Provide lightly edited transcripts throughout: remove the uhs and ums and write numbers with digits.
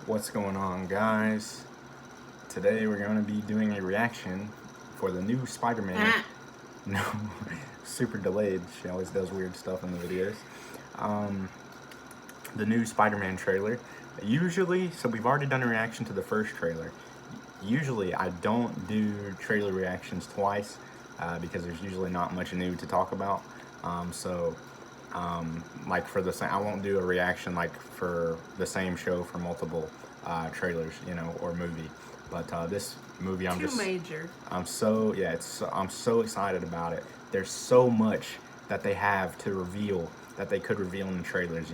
What's going on, guys? Today we're going to be doing a reaction for the new Spider-Man. No, super delayed. She always does weird stuff in the videos. The new Spider-Man trailer. Usually, so we've already done a reaction to the first trailer. Usually I don't do trailer reactions twice because there's usually not much new to talk about. Like for the same, I won't do a reaction like for the same show for multiple trailers, or movie. But this movie, I'm so excited about it. There's so much that they have to reveal that they could reveal in the trailers.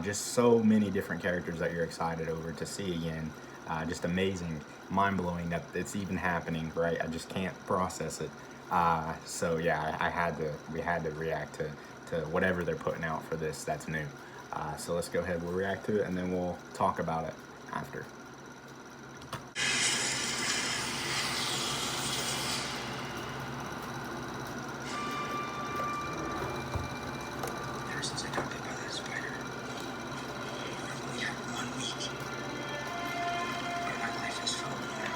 Just so many different characters that you're excited over to see again. Just amazing, mind-blowing that it's even happening, right? I just can't process it. So yeah, we had to react to whatever they're putting out for this that's new. So let's go ahead, we'll react to it, and then we'll talk about it after. Ever since I got bit by that spider, I only had 1 week where my life has felt normal.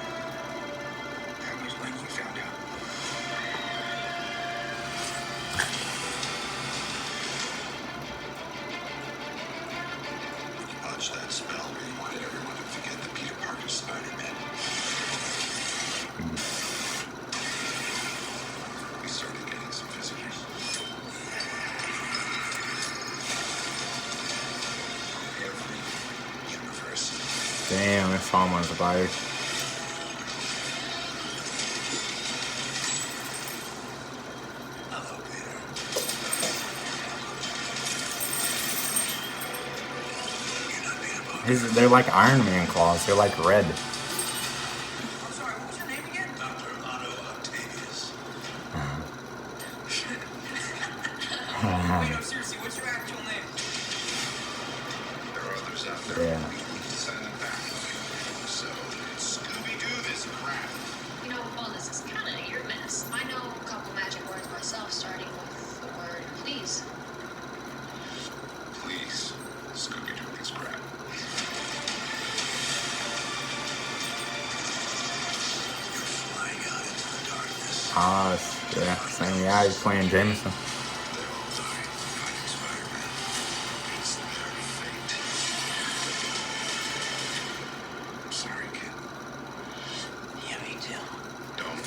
That was when you found out. When you botched that spell where you wanted everyone to forget that Peter Parker's Spider-Man, we started getting some visitors. Every universe. Damn, that's almost a fire. Hello, Peter. You're not being a bug. They're like Iron Man claws, they're like red. I'm sorry, what was your name again? Dr. Otto Octavius. Wait, no, seriously, what's your actual name? There are others out there. Yeah. We need to send them back. So, Scooby-Doo this crap. Well, this is kind of your mess. I know a couple magic words myself, starting with the word please. Please, Scooby-Doo this crap. You're flying out into the darkness. Yeah, same guy, he's playing Jameson. They're all dying from fighting Spider-Man. It's their fate. I'm sorry, kid. Yeah, me too. Don't.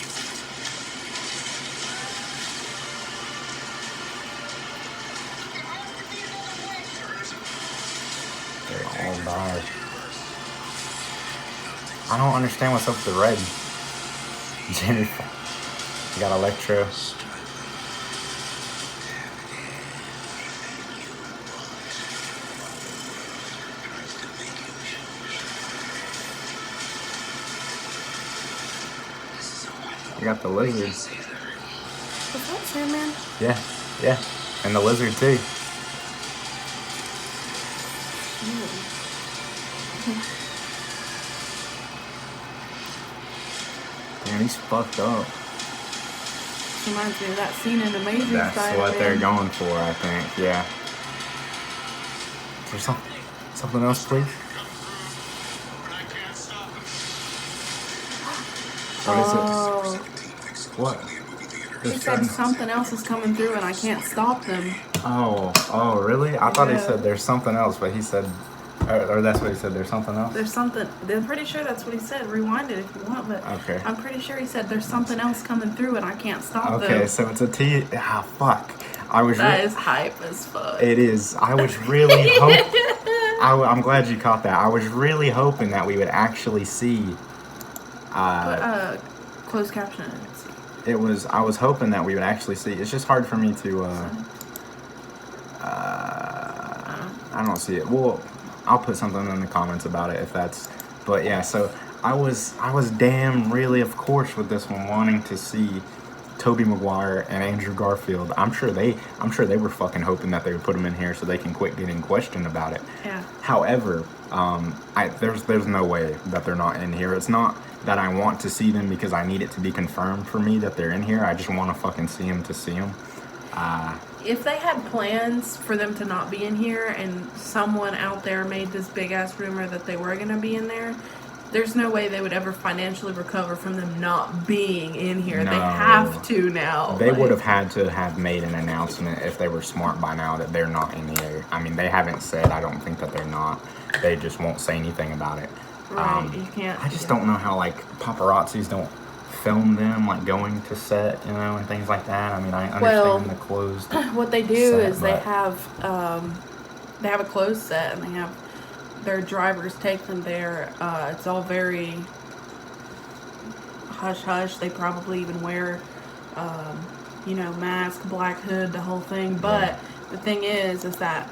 They all die. I don't understand what's up with the red. Jennifer. You got Electro. You got the lizard. What's up, Sandman? Yeah. And the lizard too. Damn, he's fucked up. Reminds me of that scene in Amazing That's Spider-Man. what they're going for, I think. Yeah. Is there something else, please? What is Oh, it? What? he said something else is coming through and I can't stop them. Oh, really? I thought he Yeah. said there's something else, but he said, or that's what he said, there's something else? There's something. I'm pretty sure that's what he said. Rewind it if you want, but Okay. I'm pretty sure he said there's something else coming through and I can't stop Okay, them. so it's a T. Fuck. I was. That is hype as fuck. It is. I was really hoping. I'm glad you caught that. I was really hoping that we would actually see. Closed caption. I was hoping that we would actually see. It's just hard for me to. I don't see it. Well, I'll put something in the comments about it if that's. But yeah, so I was damn really, of course, with this one wanting to see Tobey Maguire and Andrew Garfield. I'm sure they were fucking hoping that they would put them in here so they can quit getting questioned about it. Yeah. However, there's no way that they're not in here. It's not that I want to see them because I need it to be confirmed for me that they're in here. I just want to fucking see them to see them. if they had plans for them to not be in here and someone out there made this big ass rumor that they were going to be in there, there's no way they would ever financially recover from them not being in here. No. They have to now. They would have had to have made an announcement if they were smart by now that they're not in here. I mean, they haven't said, I don't think that they're not. They just won't say anything about it. Right, you can't. I just don't know how, like, paparazzis don't film them, like, going to set, you know, and things like that. I mean, I understand the closed what they do set, is they have a closed set, and they have their drivers take them there. It's all very hush-hush. They probably even wear, mask, black hood, the whole thing. But the thing is that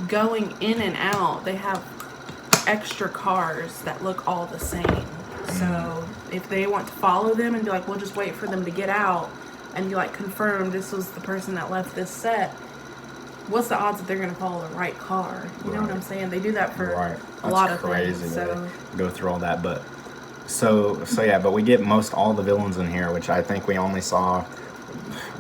going in and out, they have extra cars that look all the same. So if they want to follow them and be like, we'll just wait for them to get out, and you like confirm this was the person that left this set, what's the odds that they're going to follow the right car? You know what I'm saying? They do that for a lot of things. So go through all that, but so yeah, but we get all the villains in here, which I think we saw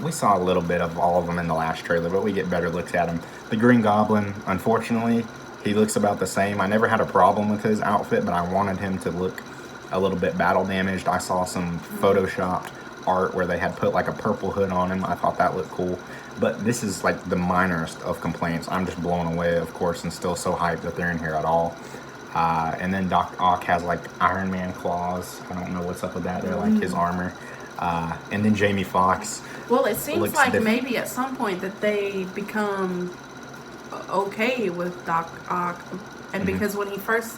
a little bit of all of them in the last trailer, but we get better looks at him. The Green Goblin, unfortunately, he looks about the same. I never had a problem with his outfit, but I wanted him to look a little bit battle damaged. I saw some photoshopped art where they had put like a purple hood on him. I thought that looked cool. But this is like the minorest of complaints. I'm just blown away, of course, and still so hyped that they're in here at all. And then Doc Ock has like Iron Man claws. I don't know what's up with that. They're like his armor. And then Jamie Foxx. Well, it seems like maybe at some point that they become okay with Doc Ock. And because when he first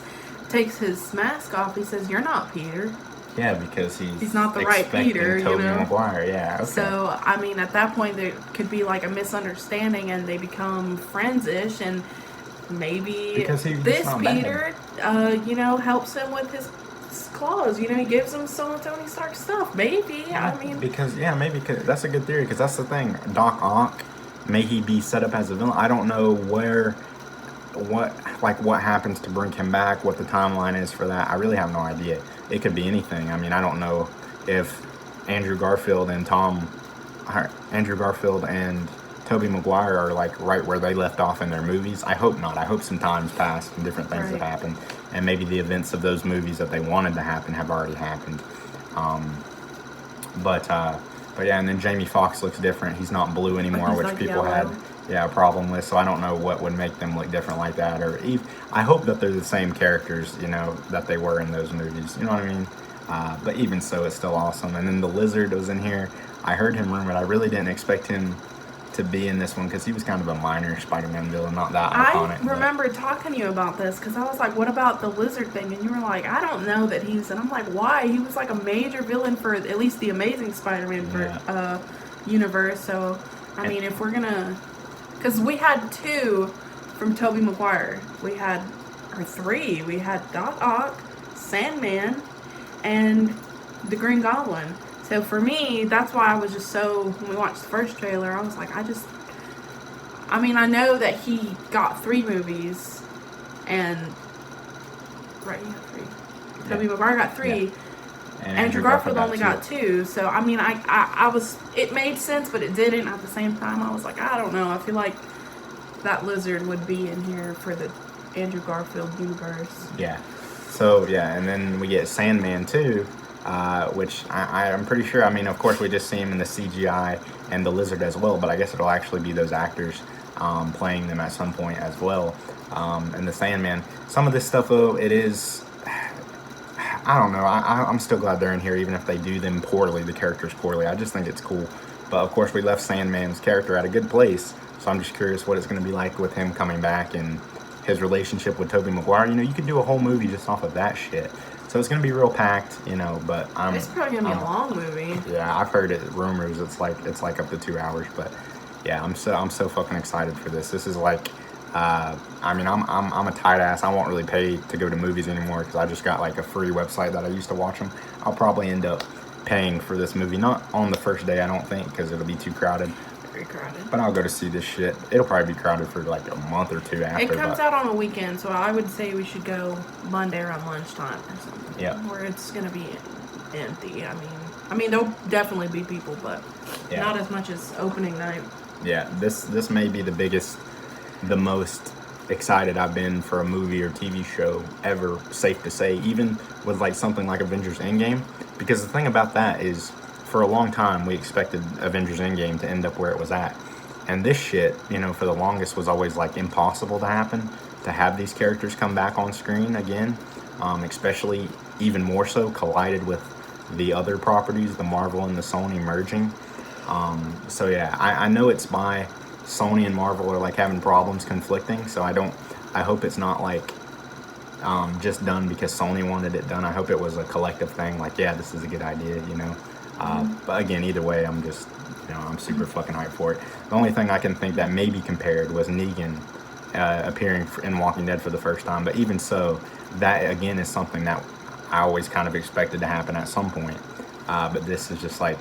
takes his mask off, he says, "You're not Peter." Yeah, because he's not the right Peter, Tobey Maguire. Yeah. Okay. So I mean, at that point, there could be like a misunderstanding, and they become friends-ish, and maybe this Peter, helps him with his claws. He gives him some of Tony Stark's stuff. Maybe. I mean, maybe that's a good theory. Because that's the thing. Doc Ock, may he be set up as a villain? I don't know what happens to bring him back, what the timeline is for that. I really have no idea. It could be anything. I mean, I don't know if Andrew Garfield and Tobey Maguire are like right where they left off in their movies. I hope not. I hope some time's passed and different things have happened, and maybe the events of those movies that they wanted to happen have already happened. But yeah, and then Jamie Foxx looks different. He's not blue anymore, which people had a problem with. So I don't know what would make them look different like that. Or I hope that they're the same characters, that they were in those movies. You know what I mean? But even so, it's still awesome. And then the Lizard was in here. I heard him rumored. I really didn't expect him to be in this one because he was kind of a minor Spider-Man villain, not that iconic. I remember talking to you about this because I was like, what about the Lizard thing? And you were like, I don't know that he's... And I'm like, why? He was like a major villain for at least the Amazing Spider-Man universe. So, I mean, if we're going to... Because we had 2 from Tobey Maguire. We had 3. We had Doc Ock, Sandman, and the Green Goblin. So for me, that's why I was just so, when we watched the first trailer, I was like, I know that he got 3 movies, and, right, he got 3. Yeah. Tobey Maguire got 3. Yeah. And Andrew Garfield only got 2. So, I mean, I was, it made sense, but it didn't at the same time. I was like, I don't know. I feel like that Lizard would be in here for the Andrew Garfield universe. Yeah. So, yeah, and then we get Sandman, too. Which I'm pretty sure, I mean, of course, we just see him in the CGI and the Lizard as well, but I guess it'll actually be those actors playing them at some point as well. And the Sandman, some of this stuff, though, it is, I don't know, I'm still glad they're in here, even if they do them poorly, the characters poorly. I just think it's cool. But, of course, we left Sandman's character at a good place, so I'm just curious what it's going to be like with him coming back and his relationship with Tobey Maguire. You could do a whole movie just off of that shit. So it's gonna be real packed, but it's probably gonna be a long movie. Yeah, I've heard rumors it's like up to 2 hours, but yeah, I'm so fucking excited for this. This is like, I'm a tight ass. I won't really pay to go to movies anymore because I just got like a free website that I used to watch them. I'll probably end up paying for this movie, not on the first day, I don't think, because it'll be too crowded. Very crowded. But I'll go to see this shit. It'll probably be crowded for like a month or 2 after. It comes out on a weekend, so I would say we should go Monday around lunchtime or something. Yeah. Where it's gonna be empty. I mean there'll definitely be people, but not as much as opening night. Yeah, this may be the most excited I've been for a movie or TV show ever, safe to say, even with like something like Avengers Endgame. Because the thing about that is, for a long time, we expected Avengers Endgame to end up where it was at. And this shit, for the longest was always like impossible to happen, to have these characters come back on screen again, especially even more so collided with the other properties, the Marvel and the Sony merging. So yeah, I know it's by Sony and Marvel are like having problems conflicting, so I hope it's not like just done because Sony wanted it done. I hope it was a collective thing, like, yeah, this is a good idea, But again, either way, I'm just, I'm super fucking hyped for it. The only thing I can think that maybe compared was Negan appearing in Walking Dead for the first time, but even so, that again is something that I always kind of expected to happen at some point. But this is just like,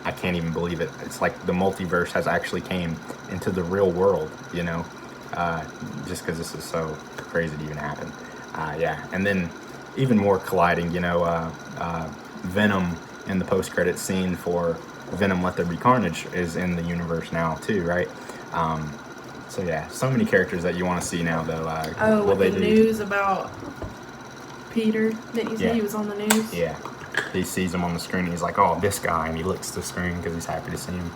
I can't even believe it. It's like the multiverse has actually came into the real world, just because this is so crazy to even happen. Yeah, and then even more colliding, Venom in the post-credits scene for Venom Let There Be Carnage is in the universe now too, right? So yeah, so many characters that you want to see now, though. With the news about Peter, didn't you say he was on the news? Yeah. He sees him on the screen and he's like, oh, this guy, and he licks the screen because he's happy to see him.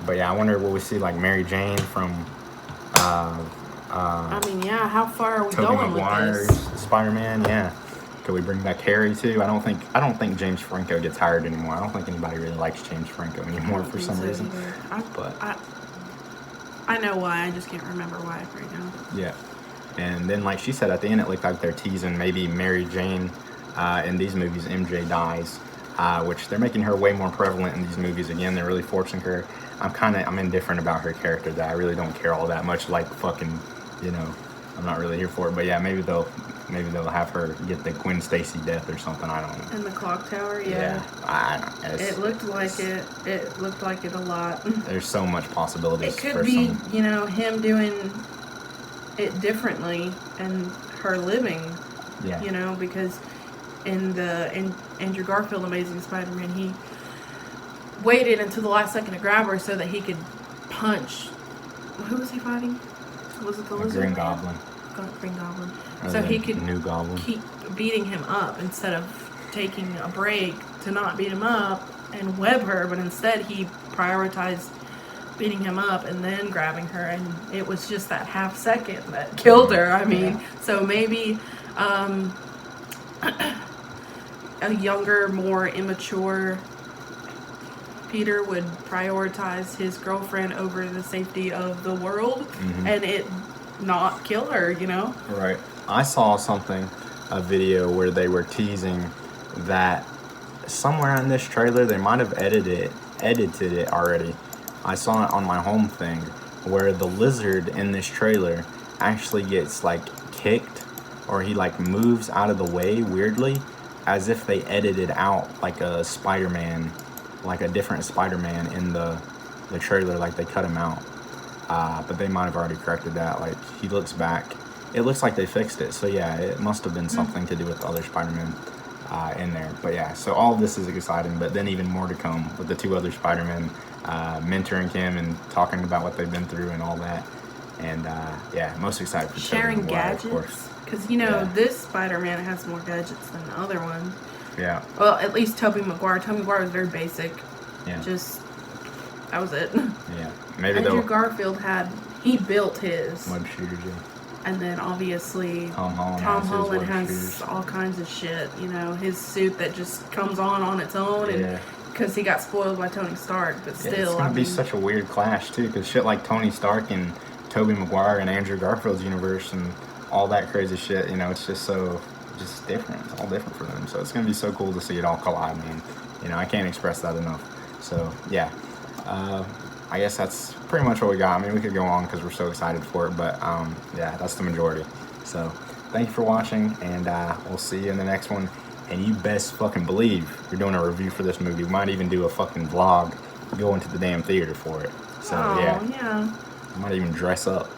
But yeah, I wonder, will we see like Mary Jane from how far are we Tobey going Maguire's with this? Spider-Man? Yeah. Could we bring back Harry too? I don't think James Franco gets hired anymore. I don't think anybody really likes James Franco anymore for some reason. I know why, I just can't remember why right now. Yeah. And then, like she said, at the end it looked like they're teasing maybe Mary Jane. In these movies, MJ dies, which they're making her way more prevalent in these movies. Again, they're really forcing her. I'm indifferent about her character. That I really don't care all that much. Like fucking, I'm not really here for it. But yeah, maybe they'll have her get the Gwen Stacy death or something. I don't know. In the clock tower, yeah. I don't know. It looked like it. It looked like it a lot. There's so much possibilities. It could be, him doing it differently and her living. Yeah. Because in Andrew Garfield Amazing Spider-Man, he waited until the last second to grab her so that he could punch. Who was he fighting? Was it the Lizard? Green Goblin. Green Goblin. So he could New Goblin. keep beating him up instead of taking a break to not beat him up and web her, but instead he prioritized beating him up and then grabbing her, and it was just that half second that killed her. So maybe a younger, more immature Peter would prioritize his girlfriend over the safety of the world, and it not kill her, Right. I saw a video where they were teasing that somewhere in this trailer, they might have edited it already. I saw it on my home thing, where the lizard in this trailer actually gets like kicked, or he like moves out of the way weirdly, as if they edited out like a Spider-Man, like a different Spider-Man in the trailer, like they cut him out. But they might have already corrected that. Like he looks back, it looks like they fixed it. So yeah, it must have been something to do with the other Spider-Man in there. But yeah, so all of this is exciting, but then even more to come with the two other Spider-Men mentoring him and talking about what they've been through and all that. And yeah, most excited for sharing Tobey Maguire, gadgets, of course. because this Spider-Man has more gadgets than the other one. Yeah. Well, at least Tobey Maguire. Tobey Maguire was very basic. Yeah. Just that was it. Yeah. Maybe Andrew Garfield he built his. Web shooters, yeah. And then obviously Tom Holland has all kinds of shit. His suit that just comes on its own, and because he got spoiled by Tony Stark, but still, it's gonna be such a weird clash too, because shit like Tony Stark and Tobey Maguire and Andrew Garfield's universe and all that crazy shit, it's just just different. It's all different for them. So it's gonna be so cool to see it all collide, man. I can't express that enough. So yeah, I guess that's pretty much what we got. We could go on because we're so excited for it, but yeah, that's the majority. So thank you for watching, and we'll see you in the next one. And you best fucking believe you're doing a review for this movie. We might even do a fucking vlog going to the damn theater for it. So yeah, I might even dress up.